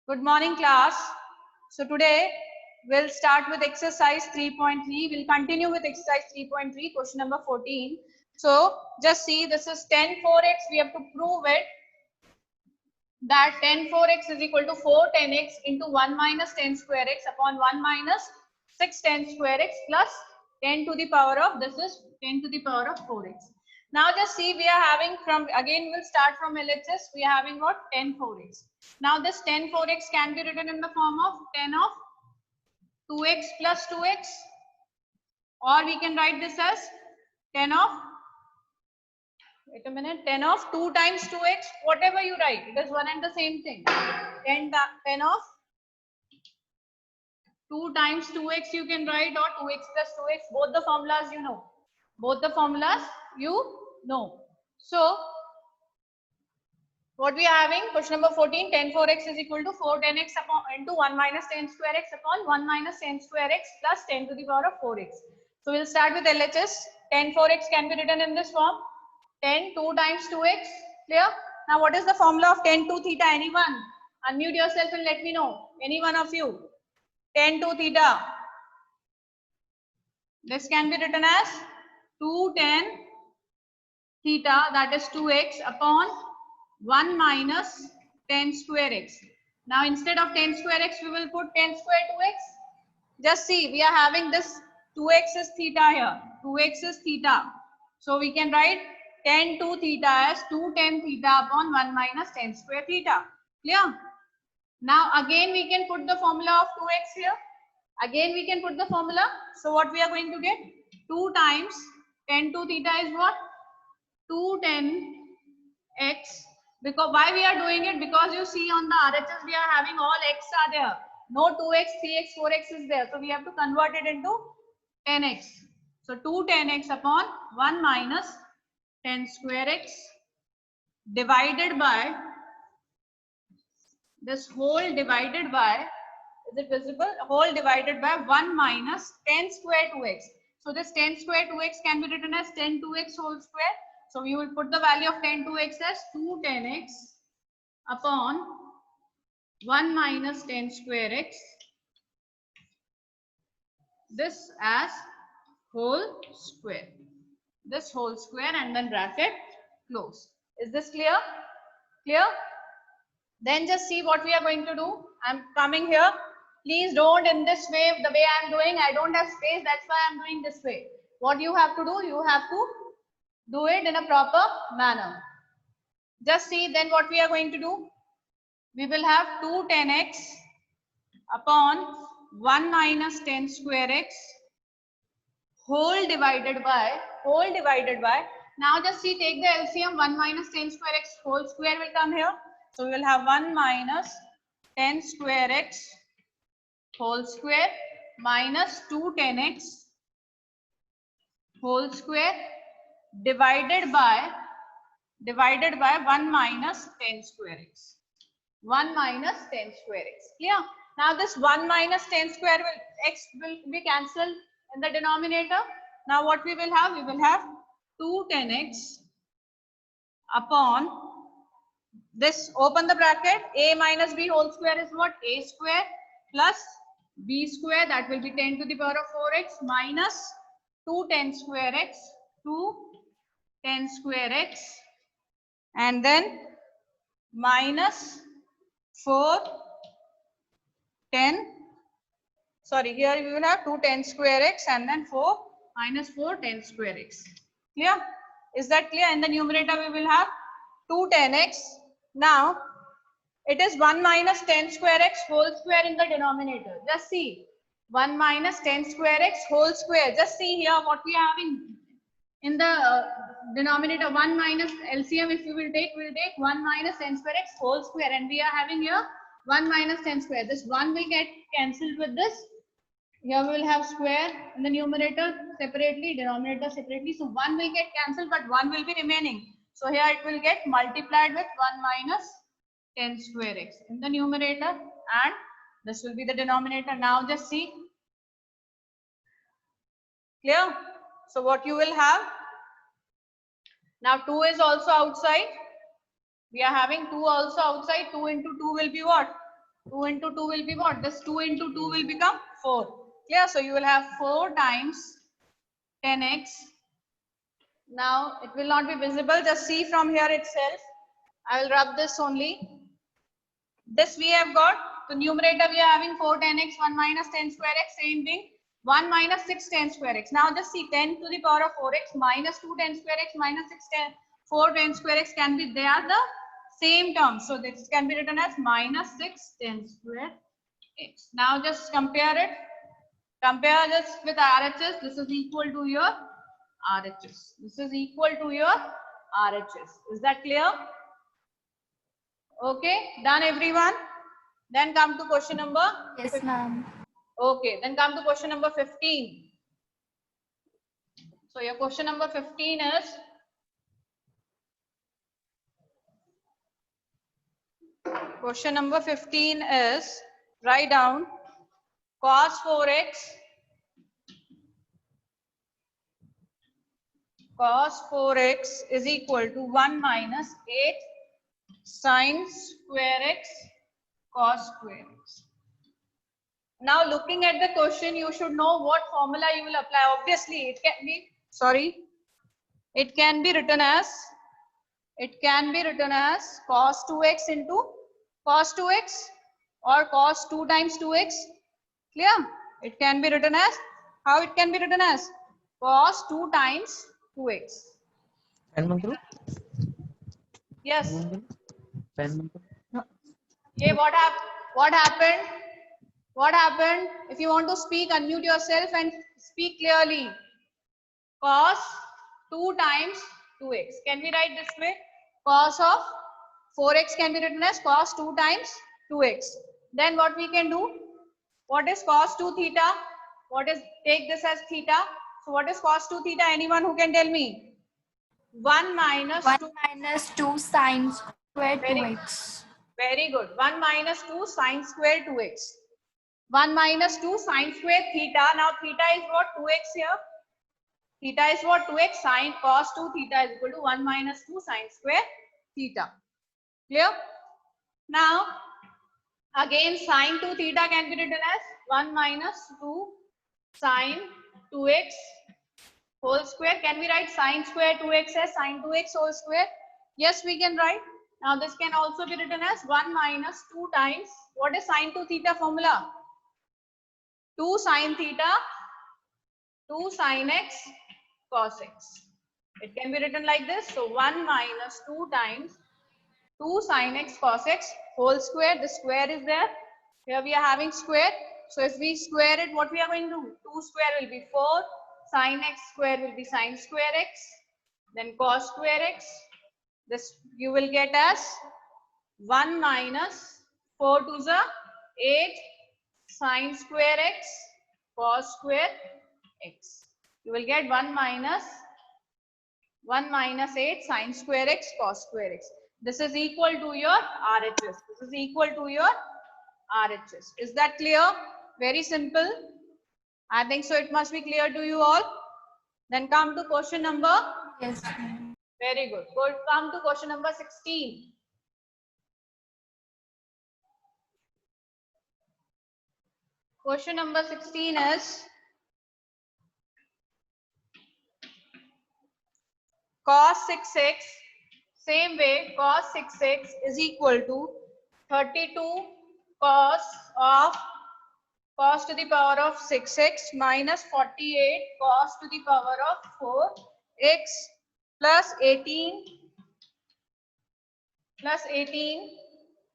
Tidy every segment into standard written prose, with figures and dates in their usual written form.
Good morning, class. So today we'll start with exercise 3.3. We'll continue with exercise 3.3, question number 14. So just see, this is 10 4x. We have to prove it that 10 4x is equal to 4 10x into 1 minus 10 square x upon 1 minus 6 10 square x plus 10 to the power of, this is 10 to the power of 4x. Now just see, we are having from, again we'll start from LHS, we are having what? 10 4x. Now this 10 4x can be written in the form of 10 of 2x plus 2x, or we can write this as 10 of, wait a minute, 10 of 2 times 2x, whatever you write, it is one and the same thing. 10 of 2 times 2x you can write, or 2x plus 2x, both the formulas you know. Both the formulas you know. So, what we are having, question number 14, 10 4x is equal to 4 10x upon, into 1 minus 10 square x upon 1 minus 10 square x plus 10 to the power of 4x. So, we will start with LHS. 10 4x can be written in this form. 10 2 times 2x, clear? Now, what is the formula of 10 to theta? Anyone? Unmute yourself and let me know. Any one of you. 10 to theta. This can be written as 2 10 theta, that is 2x upon 1 minus 10 square x. Now instead of 10 square x, we will put 10 square 2x. Just see, we are having this 2x is theta here. 2x is theta. So we can write 10 to theta as 2 10 theta upon 1 minus 10 square theta. Clear? Now again we can put the formula of 2x here. Again we can put the formula. So what we are going to get? 2 times 10 to theta is what? 2 10 x. Because why we are doing it? Because you see on the RHS we are having all x are there. No 2x, 3x, 4x is there. So we have to convert it into 10x. So 2 10x upon 1 minus 10 square x divided by this whole divided by, is it visible? Whole divided by 1 minus 10 square 2x. So this 10 square 2x can be written as 10 2x whole square. So we will put the value of 10 2x as 2 10x upon 1 minus 10 square x. This as whole square. This whole square and then bracket close. Is this clear? Clear? Then just see what we are going to do. I'm coming here. Please don't in this way, the way I'm doing. I don't have space. That's why I'm doing this way. What you have to do, you have to do it in a proper manner. Just see then what we are going to do. We will have 2 10x upon 1 minus 10 square x whole divided by, now just see, take the LCM, 1 minus 10 square x whole square will come here. So we will have 1 minus 10 square x whole square minus 2 10x whole square divided by 1 minus 10 square x. 1 minus 10 square x. Clear? Now this 1 minus 10 square x will be cancelled in the denominator. Now what we will have? We will have 2 10x upon this, open the bracket, a minus b whole square is what? A square plus b square, that will be 10 to the power of 4x minus 2 10 square x, 2 10 square x, and then minus 4 10, sorry, here we will have 2 10 square x and then 4 minus 4 10 square x. Clear? Is that clear? In the numerator we will have 2 10x. Now it is 1 minus 10 square x whole square in the denominator. Just see, 1 minus 10 square x whole square. Just see here what we are having in the denominator. 1 minus LCM, if you will take, we will take 1 minus 10 square x whole square, and we are having here 1 minus 10 square. This 1 will get cancelled with this. Here we will have square in the numerator separately, denominator separately. So 1 will get cancelled, but 1 will be remaining. So here it will get multiplied with 1 minus 10 square x in the numerator, and this will be the denominator. Now just see. Clear? So what you will have? Now 2 is also outside. We are having 2 also outside. 2 into 2 will be what? 2 into 2 will be what? This 2 into 2 will become 4. Clear? So you will have 4 times 10x. Now it will not be visible. Just see from here itself. I will rub this only. This we have got. The numerator we are having 4 10x, 1 minus 10 square x, same thing. 1 minus 6 10 square x. Now just see 10 to the power of 4x minus 2 10 square x minus 6 10, 4 10 square x can be, they are the same term. So this can be written as minus 6 10 square x. Now just compare it. Compare this with RHS. This is equal to your RHS. This is equal to your RHS. Is that clear? Okay, done everyone? Then come to question number? Yes, ma'am. Okay, then come to question number 15. So your question number 15 is, write down cos 4x is equal to 1 minus 8 sin square x cos square x. Now looking at the question, you should know what formula you will apply. Obviously, it can be written as cos 2x into cos 2x or cos 2 times 2x. Clear? It can be written as, how it can be written as? Cos 2 times 2x. Yes. Okay, what happened? What happened? If you want to speak, unmute yourself and speak clearly. Cos 2 times 2x. Can we write this way? Cos of 4x can be written as cos 2 times 2x. Then what we can do? What is cos 2 theta? Take this as theta. So what is cos 2 theta? Anyone who can tell me? 1 minus 1 2. minus 2 sine square 2x. Very good. 1 minus 2 sine square 2x. 1 minus 2 sine square theta. Now theta is what? 2x here. Theta is what? 2x. Sine cos 2 theta is equal to 1 minus 2 sine square theta. Clear? Now again sine 2 theta can be written as 1 minus 2 sine 2x whole square. Can we write sine square 2x as sine 2x whole square? Yes, we can write. Now this can also be written as 1 minus 2 times, what is sine 2 theta formula? 2 sine theta, 2 sine x cos x. It can be written like this. So 1 minus 2 times 2 sine x cos x whole square. The square is there. Here we are having square. So if we square it, what we are going to do? 2 square will be 4. Sine x square will be sine square x. Then cos square x. This you will get as 1 minus 4 to the 8 sine square x cos square x. You will get 1 minus 8 sine square x cos square x. This is equal to your RHS. This is equal to your RHS. Is that clear? Very simple. I think so. It must be clear to you all. Then come to question number. Yes, ma'am. Very good. Come to question number 16. Question number 16 is cos 6x. Same way, cos 6x is equal to 32 cos to the power of 6x minus 48 cos to the power of 4x plus 18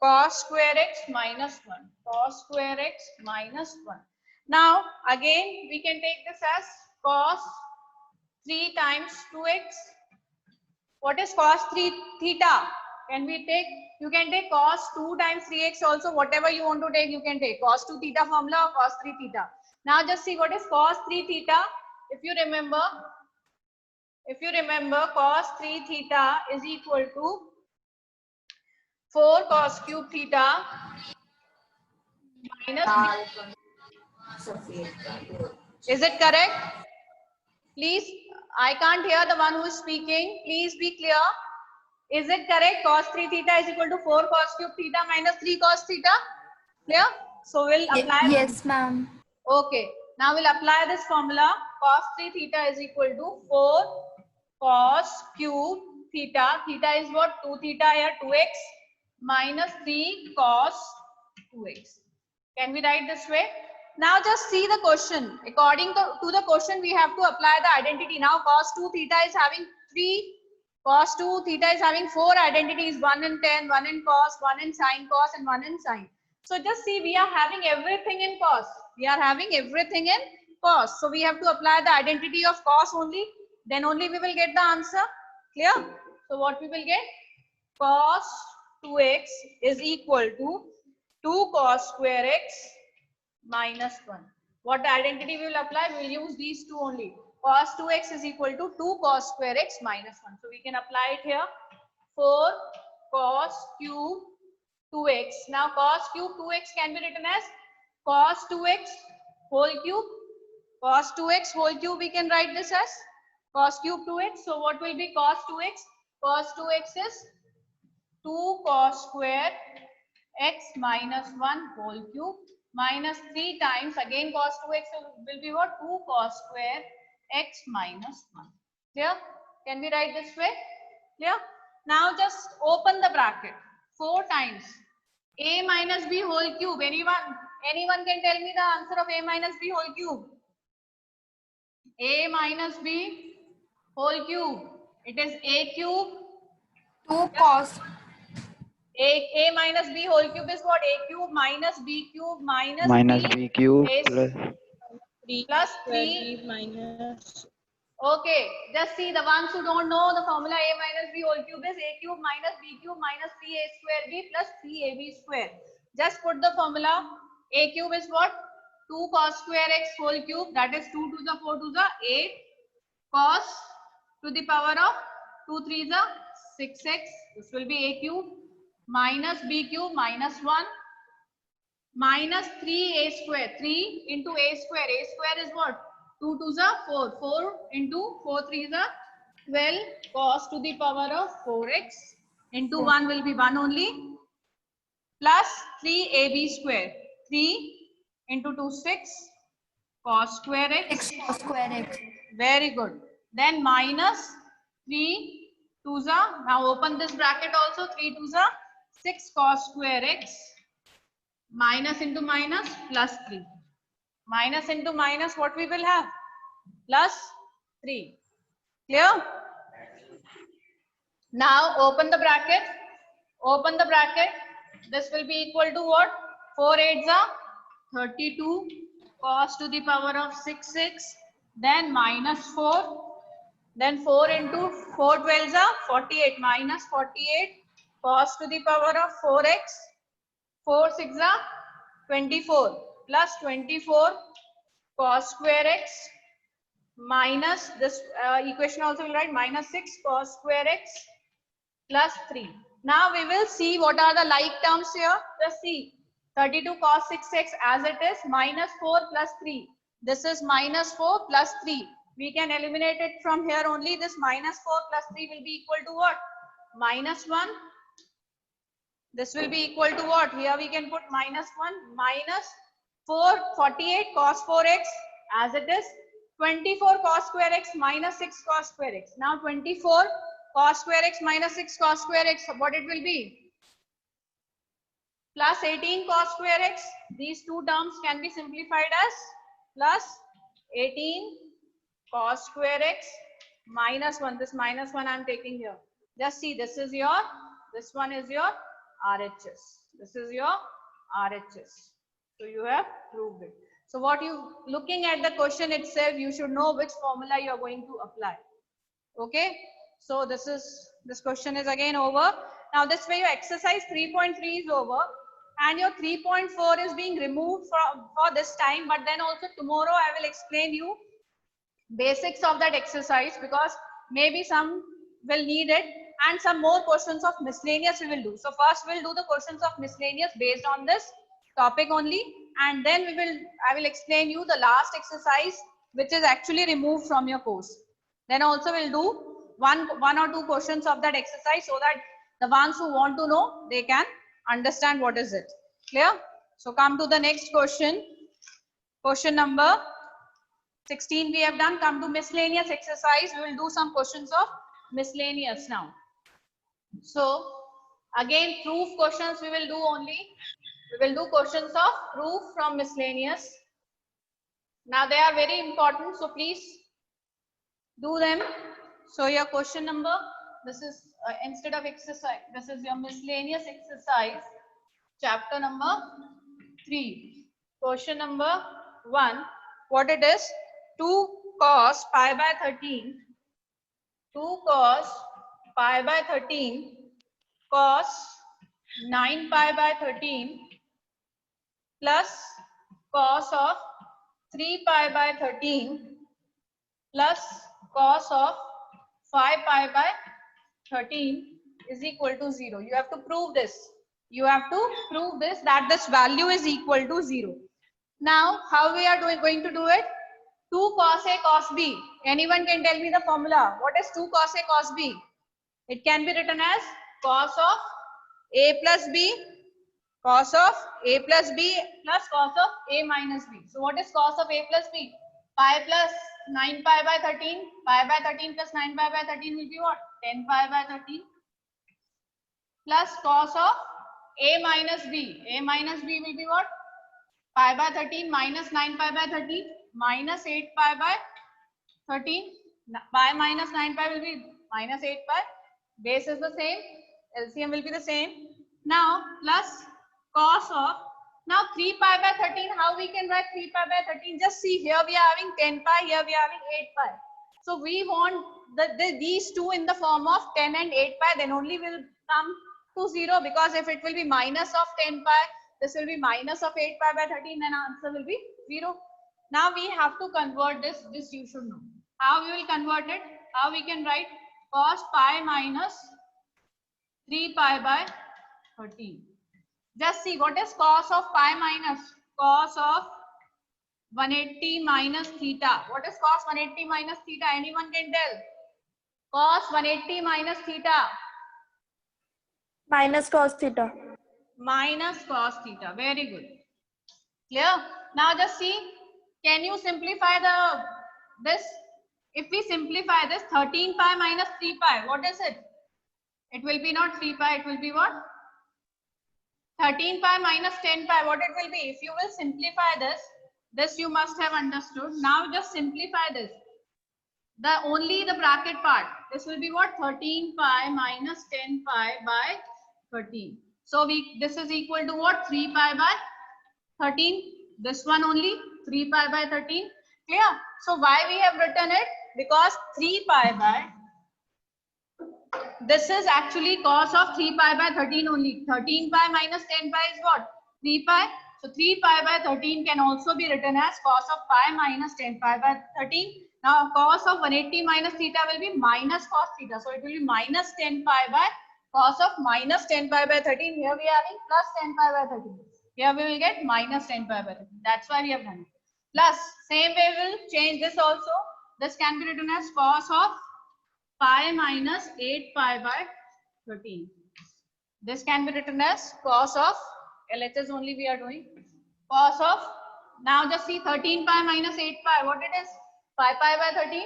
cos square x minus 1. Cos square x minus 1. Now again we can take this as cos 3 times 2x. What is cos 3 theta? You can take cos 2 times 3x also. Whatever you want to take, you can take cos 2 theta formula or cos 3 theta. Now just see what is cos 3 theta. If you remember cos 3 theta is equal to 4 cos cube theta minus 3. Is it correct? Please, I can't hear the one who is speaking. Please be clear. Is it correct? Cos 3 theta is equal to 4 cos cube theta minus 3 cos theta. Clear? So we'll apply. Yes, ma'am. Okay. Now we'll apply this formula. Cos 3 theta is equal to 4 cos cube theta. Theta is what? 2 theta here, 2x minus 3 cos 2x. Can we write this way? Now just see the question. According to the question, we have to apply the identity. Now cos 2 theta is having 3. Cos 2 theta is having 4 identities. 1 in 10, 1 in cos, 1 in sin cos, and 1 in sin. So just see, we are having everything in cos. We are having everything in cos. So we have to apply the identity of cos only. Then only we will get the answer. Clear? So what we will get? Cos 2x is equal to 2 cos square x minus 1. What identity we will apply? We will use these two only. Cos 2x is equal to 2 cos square x minus 1. So we can apply it here. 4 cos cube 2x. Now cos cube 2x can be written as cos 2x whole cube. Cos 2x whole cube we can write this as cos cube 2x. So what will be cos 2x? Cos 2x is 2 cos square x minus 1 whole cube minus 3 times again cos 2x will be what? 2 cos square x minus 1. Clear? Can we write this way? Clear? Now just open the bracket. 4 times a minus b whole cube. Anyone can tell me the answer of a minus b whole cube? A minus b whole cube. It is a cube. 2 cos. A minus b whole cube is what? A cube minus b cube minus b cube plus 3 minus. Okay, just see, the ones who don't know the formula a minus b whole cube is a cube minus b cube minus 3a square b plus 3ab square. Just put the formula. A cube is what? 2 cos square x whole cube, that is 2 to the 4 to the 8 cos to the power of 2 3 the 6x. This will be a cube minus b cube minus 1 minus 3a square. 3 into a square. A square is what? 2 to the 4. 4 into 4 3 the 12 cos to the power of 4x into 1 will be 1 only plus 3ab square. 3 into 2 6 cos square x. 6 cos square x. Very good. Then minus 3 to the, now open this bracket also, 3 to the 6 cos square x minus into minus plus 3. Minus into minus, what we will have? Plus 3. Clear? Now open the bracket. Open the bracket. This will be equal to what? 4 8s are 32 cos to the power of 6x. Then minus 4. Then 4 into 4 12s are 48 minus 48 cos to the power of 4x. 4 6 are 24 plus 24 cos square x minus this equation also will write minus 6 cos square x plus 3. Now we will see what are the like terms here. Just see, 32 cos 6x as it is minus 4 plus 3. This is minus 4 plus 3. We can eliminate it from here only. This minus 4 plus 3 will be equal to what? Minus 1. This will be equal to what? Here we can put minus 1 minus 48 cos 4x as it is 24 cos square x minus 6 cos square x. Now 24 cos square x minus 6 cos square x, what it will be? Plus 18 cos square x. These two terms can be simplified as plus 18 cos square x minus 1. This minus 1 I am taking here. Just see, this is your, this one is your RHS. This is your RHS. So you have proved it. So what you, looking at the question itself, you should know which formula you are going to apply. Okay. So this question is again over. Now this way your exercise 3.3 is over and your 3.4 is being removed for this time. But then also tomorrow I will explain you basics of that exercise because maybe some will need it and some more questions of miscellaneous we will do. So first we'll do the questions of miscellaneous based on this topic only, and then I will explain you the last exercise which is actually removed from your course. Then also we'll do one or two questions of that exercise so that the ones who want to know, they can understand what is it. Clear? So come to the next question. Question number 16 we have done. Come to miscellaneous exercise. We will do some questions of miscellaneous now. So again, proof questions we will do only. We will do questions of proof from miscellaneous. Now they are very important, so please do them. So your question number, this is instead of exercise, this is your miscellaneous exercise, chapter number 3. Question number 1, what it is? 2 cos pi by 13, 2 cos pi by 13 cos 9 pi by 13 plus cos of 3 pi by 13 plus cos of 5 pi by 13 is equal to 0. You have to prove this. You have to prove this, that this value is equal to 0. Now, how we are going to do it? 2 cos A cos B. Anyone can tell me the formula. What is 2 cos A cos B? It can be written as cos of A plus B, cos of A plus B plus cos of A minus B. So what is cos of A plus B? Pi plus 9 pi by 13. Pi by 13 plus 9 pi by 13 will be what? 10 pi by 13. Plus cos of A minus B. A minus B will be what? Pi by 13 minus 9 pi by 13 minus 8 pi by 13. Pi minus 9 pi will be minus 8 pi. Base is the same. LCM will be the same. Now plus cos of, now 3 pi by 13, how we can write 3 pi by 13? Just see, here we are having 10 pi, here we are having 8 pi. So we want these two in the form of 10 and 8 pi, then only will come to 0, because if it will be minus of 10 pi, this will be minus of 8 pi by 13, then answer will be 0. Now we have to convert this you should know. How we will convert it? How we can write cos pi minus 3 pi by 13. Just see, what is cos of pi minus? Cos of 180 minus theta. What is cos 180 minus theta? Anyone can tell? Cos 180 minus theta. Minus cos theta. Minus cos theta. Very good. Clear? Now just see, can you simplify this? If we simplify this, 13 pi minus 3 pi, what is it? It will be not 3 pi, it will be what? 13 pi minus 10 pi, what it will be? If you will simplify this you must have understood. Now just simplify this. Only the bracket part. This will be what? 13 pi minus 10 pi by 13. So this is equal to what? 3 pi by 13. This one only 3 pi by 13. Clear? So why we have written it? Because 3 pi by, this is actually cos of 3 pi by 13 only. 13 pi minus 10 pi is what? 3 pi. So 3 pi by 13 can also be written as cos of pi minus 10 pi by 13. Now cos of 180 minus theta will be minus cos theta. So it will be minus 10 pi by cos of minus 10 pi by 13. Here we are having plus 10 pi by 13. Here we will get minus 10 pi by 13. That's why we have done it. Plus, same way we will change this also. This can be written as cos of pi minus 8 pi by 13. This can be written as cos of, LHS only we are doing, cos of, now just see 13 pi minus 8 pi, what it is? 5 pi by 13.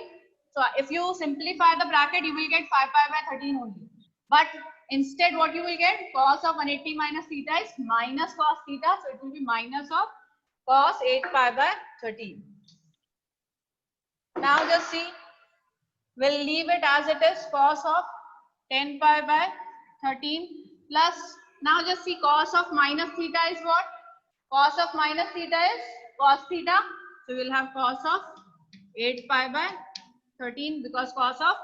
So if you simplify the bracket, you will get 5 pi by 13 only. But instead what you will get? Cos of 180 minus theta is minus cos theta. So it will be minus of cos 8 pi by 13. Now just see, we'll leave it as it is, cos of 10 pi by 13 plus, now just see, cos of minus theta is what? Cos of minus theta is cos theta. So we'll have cos of 8 pi by 13, because cos of,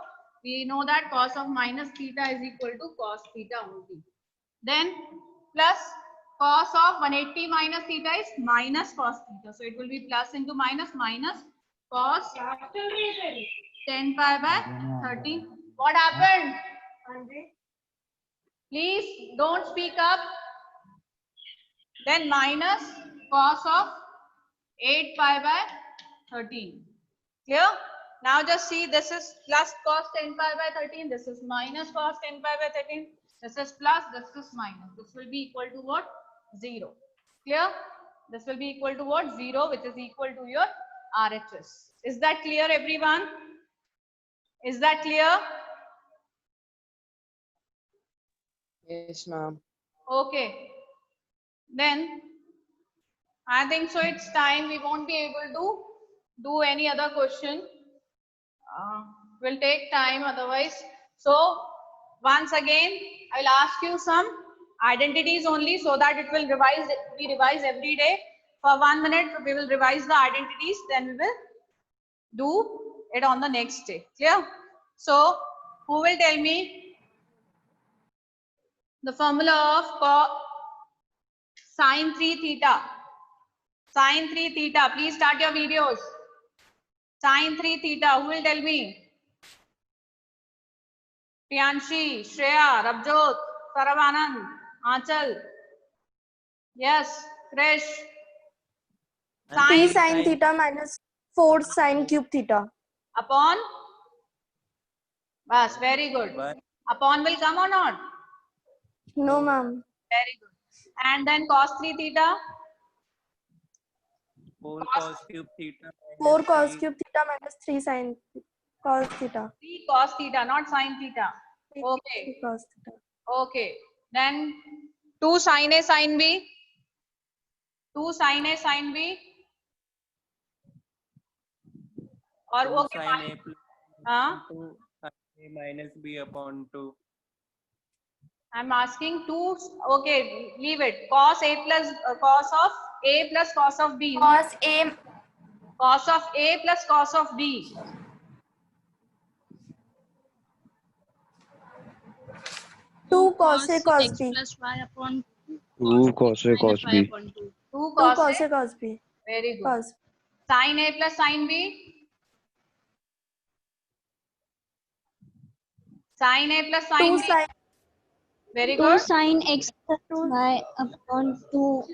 we know that cos of minus theta is equal to cos theta only. Then plus cos of 180 minus theta is minus cos theta. So it will be plus into minus, minus cos 10 pi by 13. What happened? Please don't speak up. Then minus cos of 8 pi by 13. Clear? Now just see, this is plus cos 10 pi by 13. This is minus cos 10 pi by 13. This is plus, this is minus. This will be equal to what? 0. Clear? This will be equal to what? 0, which is equal to your RHS. Is that clear, everyone? Is that clear? Yes, ma'am. Okay. Then I think so it's time. We won't be able to do any other question. Will take time otherwise. So once again, I will ask you some identities only so that it will be revised every day. For 1 minute, we will revise the identities. Then we will do it on the next day. Clear? So who will tell me the formula of sine 3 theta? Sine 3 theta. Please start your videos. Sine 3 theta. Who will tell me? Priyanshi, Shreya, Rabjot, Saravanand, Aanchal. Yes, Krish. 3 Sine sine theta minus 4 sine cube theta. upon. Bas, very good. One. Upon will come or not? No, ma'am. Very good. And then cos 3 theta. 4 cos cube theta. 4 cos three. cube theta minus 3 sine cos theta. 3 cos theta, not sine theta. 3 Okay. cos theta. Okay. Then 2 sin A sin B. 2 sin A sin B. Or 2 okay. sin A plus Huh? 2 sin A minus B upon 2. I'm asking 2. Okay, leave it. Cos A plus cos of A plus cos of B. Cos A Cos of A plus cos of B. 2 cos A cos B. plus y upon 2 cos A cos y B. upon 2. 2 2 cos cos A. A cos B. Very good. Cos. Sin A plus sin B. Sin A plus sin 2 B. sine Very 2 good. sin x plus y upon 2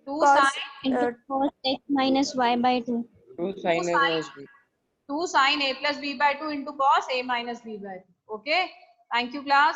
2 cos sin into cos x minus y by 2. 2 sin A cos B. 2 sin A plus B by 2 into cos A minus B by 2. Okay. Thank you, class.